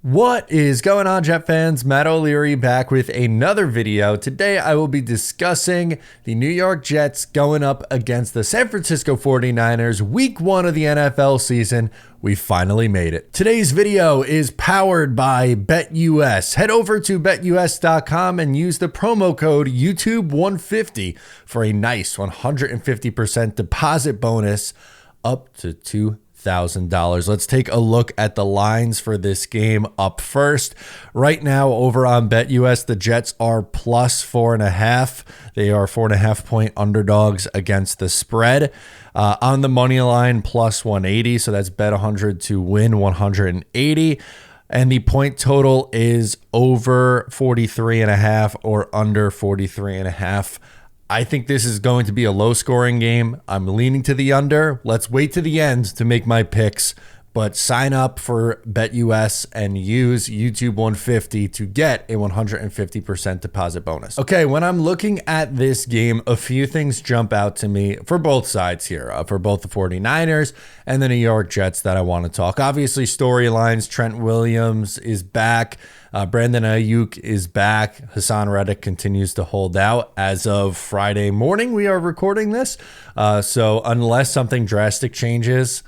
What is going on, Jet fans? Matt O'Leary back with another video. Today I will be discussing the New York Jets going up against the San Francisco 49ers, week 1 of the NFL season. We finally made it. Today's video is powered by BetUS. Head over to betus.com and use the promo code YouTube150 for a nice 150% deposit bonus up to $2,000. Let's take a look at the lines for this game up first. Right now over on BetUS, the Jets are plus 4.5. They are 4.5 point underdogs against the spread. On the money line, plus 180. So that's bet 100 to win 180. And the point total is over 43.5 or under 43.5. I think this is going to be a low-scoring game. I'm leaning to the under. Let's wait to the end to make my picks, but sign up for BetUS and use YouTube 150 to get a 150% deposit bonus. Okay, when I'm looking at this game, a few things jump out to me for both sides here, for both the 49ers and the New York Jets that I want to talk. Obviously, storylines, Trent Williams is back. Brandon Ayuk is back. Hassan Reddick continues to hold out. As of Friday morning, we are recording this. So unless something drastic changes,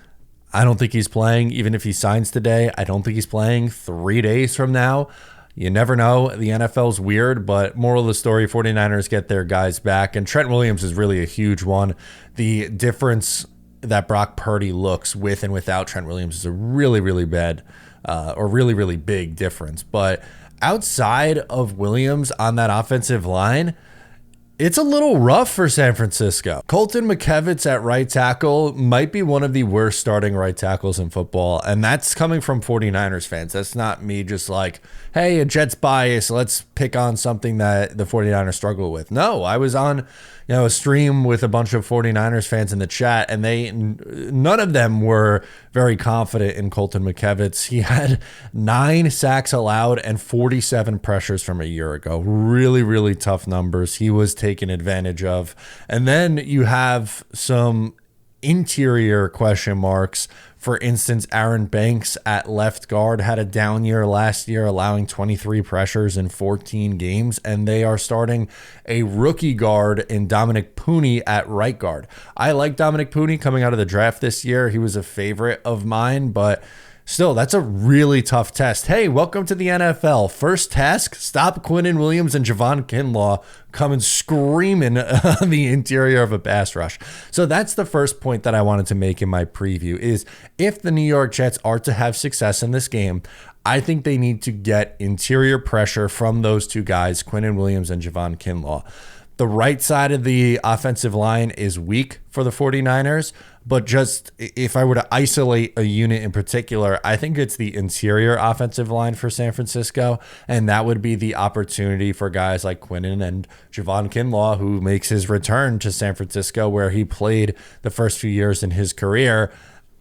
I don't think he's playing. Even if he signs today, I don't think he's playing 3 days from now. You never know. The NFL's weird, but moral of the story, 49ers get their guys back. And Trent Williams is really a huge one. The difference that Brock Purdy looks with and without Trent Williams is a really, really bad or really, really big difference. But outside of Williams on that offensive line, it's a little rough for San Francisco. Colton McKevitz at right tackle might be one of the worst starting right tackles in football, and that's coming from 49ers fans. That's not me just like, hey, a Jets bias, let's pick on something that the 49ers struggle with. No, I was on a stream with a bunch of 49ers fans in the chat, and none of them were very confident in Colton McKevitz. He had 9 sacks allowed and 47 pressures from a year ago. Really, really tough numbers. He was taken advantage of. And then you have some interior question marks. For instance, Aaron Banks at left guard had a down year last year, allowing 23 pressures in 14 games, and they are starting a rookie guard in Dominic Pooney at right guard. I like Dominic Pooney coming out of the draft this year. He was a favorite of mine, but still, that's a really tough test. Hey, welcome to the NFL. First task, stop Quinnen Williams and Javon Kinlaw coming screaming on the interior of a pass rush. So that's the first point that I wanted to make in my preview is if the New York Jets are to have success in this game, I think they need to get interior pressure from those two guys, Quinnen Williams and Javon Kinlaw. The right side of the offensive line is weak for the 49ers, but just if I were to isolate a unit in particular, I think it's the interior offensive line for San Francisco, and that would be the opportunity for guys like Quinnen and Javon Kinlaw, who makes his return to San Francisco where he played the first few years in his career.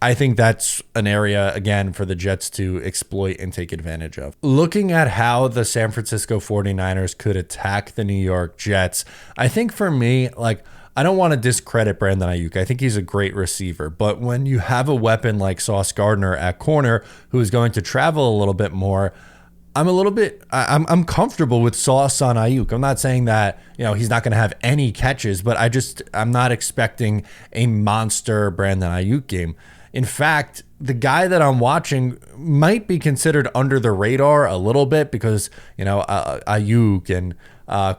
I think that's an area, again, for the Jets to exploit and take advantage of. Looking at how the San Francisco 49ers could attack the New York Jets, I think for me, I don't want to discredit Brandon Ayuk. I think he's a great receiver. But when you have a weapon like Sauce Gardner at corner who is going to travel a little bit more, I'm comfortable with Sauce on Ayuk. I'm not saying that, he's not going to have any catches, but I'm not expecting a monster Brandon Ayuk game. In fact, the guy that I'm watching might be considered under the radar a little bit because, Ayuk and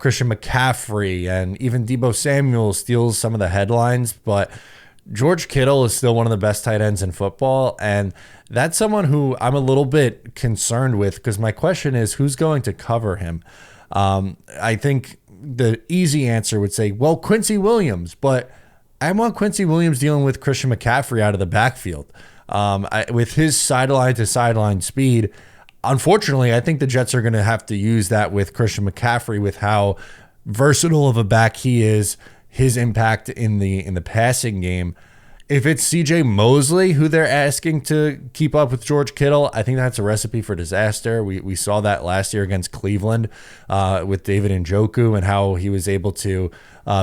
Christian McCaffrey and even Deebo Samuel steals some of the headlines. But George Kittle is still one of the best tight ends in football. And that's someone who I'm a little bit concerned with because my question is, who's going to cover him? I think the easy answer would say, well, Quincy Williams, but I want Quincy Williams dealing with Christian McCaffrey out of the backfield. With his sideline to sideline speed, unfortunately, I think the Jets are going to have to use that with Christian McCaffrey with how versatile of a back he is, his impact in the passing game. If it's CJ Mosley who they're asking to keep up with George Kittle, I think that's a recipe for disaster. We saw that last year against Cleveland with David Njoku and how he was able to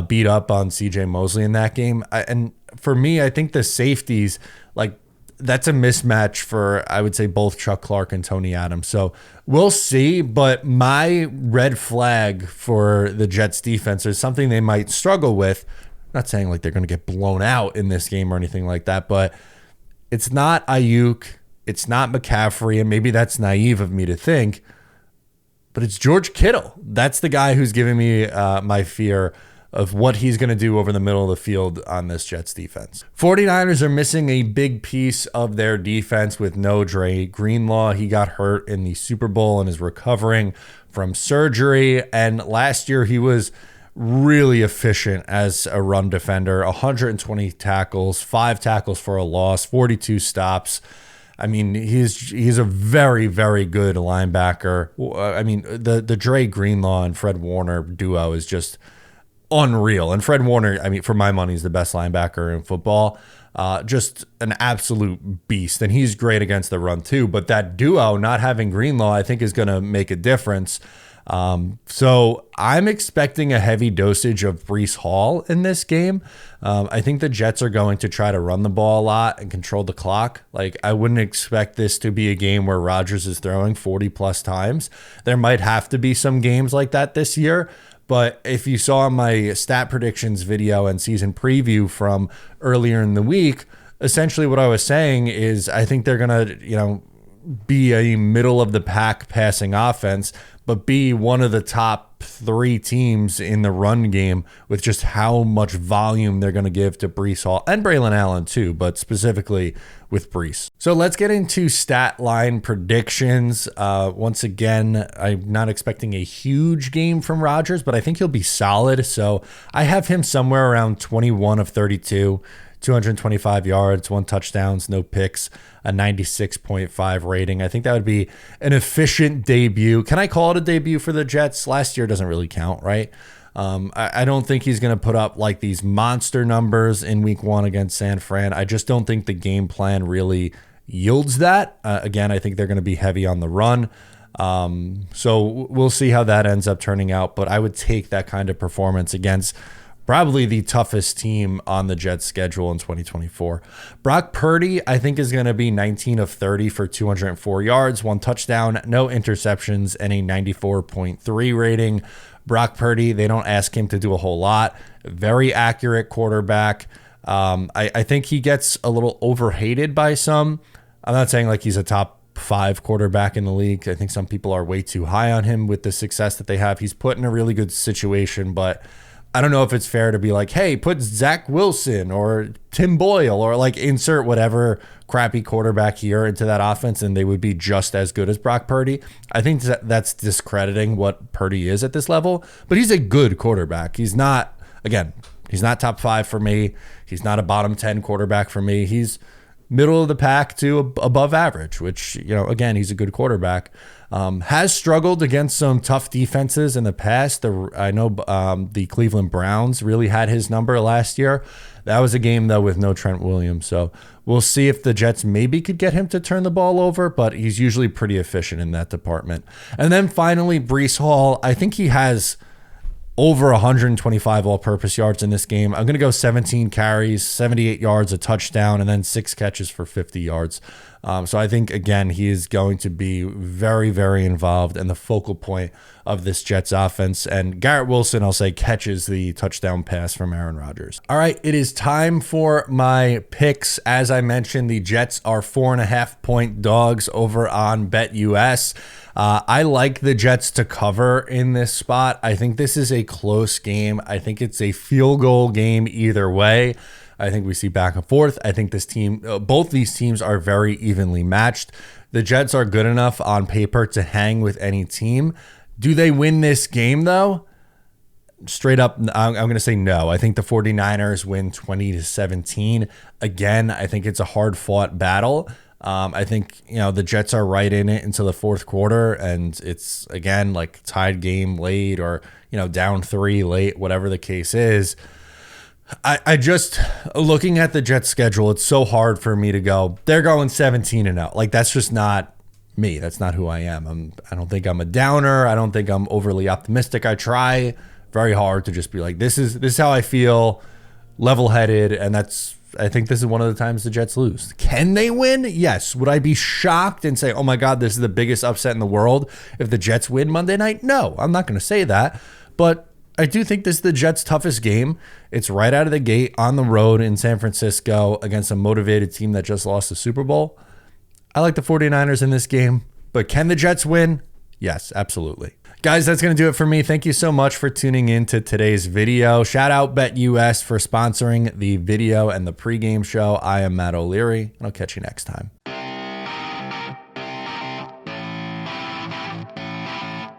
beat up on CJ Mosley in that game. And for me, I think the safeties, like that's a mismatch for, I would say, both Chuck Clark and Tony Adams. So we'll see. But my red flag for the Jets defense is something they might struggle with. I'm not saying like they're going to get blown out in this game or anything like that, but it's not Ayuk, it's not McCaffrey, and maybe that's naive of me to think, but it's George Kittle. That's the guy who's giving me my fear of what he's going to do over the middle of the field on this Jets defense. 49ers are missing a big piece of their defense with no Dre Greenlaw. He got hurt in the Super Bowl and is recovering from surgery. And last year he was really efficient as a run defender, 120 tackles, 5 tackles for a loss, 42 stops. I mean, he's a very, very good linebacker. I mean, the Dre Greenlaw and Fred Warner duo is just unreal. And Fred Warner, I mean, for my money, is the best linebacker in football. Just an absolute beast. And he's great against the run too. But that duo, not having Greenlaw, I think is going to make a difference. So I'm expecting a heavy dosage of Breece Hall in this game. I think the Jets are going to try to run the ball a lot and control the clock. Like, I wouldn't expect this to be a game where Rodgers is throwing 40 plus times. There might have to be some games like that this year. But if you saw my stat predictions video and season preview from earlier in the week, essentially what I was saying is I think they're going to, be a middle of the pack passing offense, but be one of the top 3 teams in the run game with just how much volume they're going to give to Breece Hall and Braylon Allen too, but specifically with Breece. So let's get into stat line predictions. Once again, I'm not expecting a huge game from Rodgers, but I think he'll be solid. So I have him somewhere around 21 of 32. 225 yards, 1 touchdowns, no picks, a 96.5 rating. I think that would be an efficient debut. Can I call it a debut for the Jets? Last year doesn't really count, right? I don't think he's going to put up like these monster numbers in week 1 against San Fran. I just don't think the game plan really yields that. Again, I think they're going to be heavy on the run. So we'll see how that ends up turning out. But I would take that kind of performance against probably the toughest team on the Jets schedule in 2024. Brock Purdy, I think, is going to be 19 of 30 for 204 yards, 1 touchdown, no interceptions, and a 94.3 rating. Brock Purdy, they don't ask him to do a whole lot. Very accurate quarterback. I think he gets a little overhated by some. I'm not saying like he's a top 5 quarterback in the league. I think some people are way too high on him with the success that they have. He's put in a really good situation, but I don't know if it's fair to be like, hey, put Zach Wilson or Tim Boyle or like insert whatever crappy quarterback here into that offense and they would be just as good as Brock Purdy. I think that's discrediting what Purdy is at this level, but he's a good quarterback. He's not, again, he's not top 5 for me. He's not a bottom 10 quarterback for me. He's middle of the pack to above average, which, again, he's a good quarterback. Has struggled against some tough defenses in the past. I know the Cleveland Browns really had his number last year. That was a game, though, with no Trent Williams. So we'll see if the Jets maybe could get him to turn the ball over, but he's usually pretty efficient in that department. And then finally, Breece Hall. I think he has over 125 all-purpose yards in this game. I'm going to go 17 carries, 78 yards, a touchdown, and then 6 catches for 50 yards. So I think, again, he is going to be very, very involved and the focal point of this Jets offense. And Garrett Wilson, I'll say, catches the touchdown pass from Aaron Rodgers. All right, it is time for my picks. As I mentioned, the Jets are 4.5-point dogs over on BetUS. I like the Jets to cover in this spot. I think this is a close game. I think it's a field goal game either way. I think we see back and forth. I think this team, both these teams are very evenly matched. The Jets are good enough on paper to hang with any team. Do they win this game, though? Straight up, I'm going to say no. I think the 49ers win 20-17. Again, I think it's a hard-fought battle. I think, the Jets are right in it into the fourth quarter, and it's, again, like tied game late or, down 3 late, whatever the case is. I just, looking at the Jets schedule, it's so hard for me to go, they're going 17-0. Like, that's just not me. That's not who I am. I don't think I'm a downer. I don't think I'm overly optimistic. I try very hard to just be like, this is how I feel, level-headed, and that's I think this is one of the times the Jets lose. Can they win? Yes. Would I be shocked and say, oh my God, this is the biggest upset in the world if the Jets win Monday night? No, I'm not going to say that. But I do think this is the Jets' toughest game. It's right out of the gate on the road in San Francisco against a motivated team that just lost the Super Bowl. I like the 49ers in this game, but can the Jets win? Yes, absolutely. Guys, that's going to do it for me. Thank you so much for tuning in to today's video. Shout out BetUS for sponsoring the video and the pregame show. I am Matt O'Leary, and I'll catch you next time.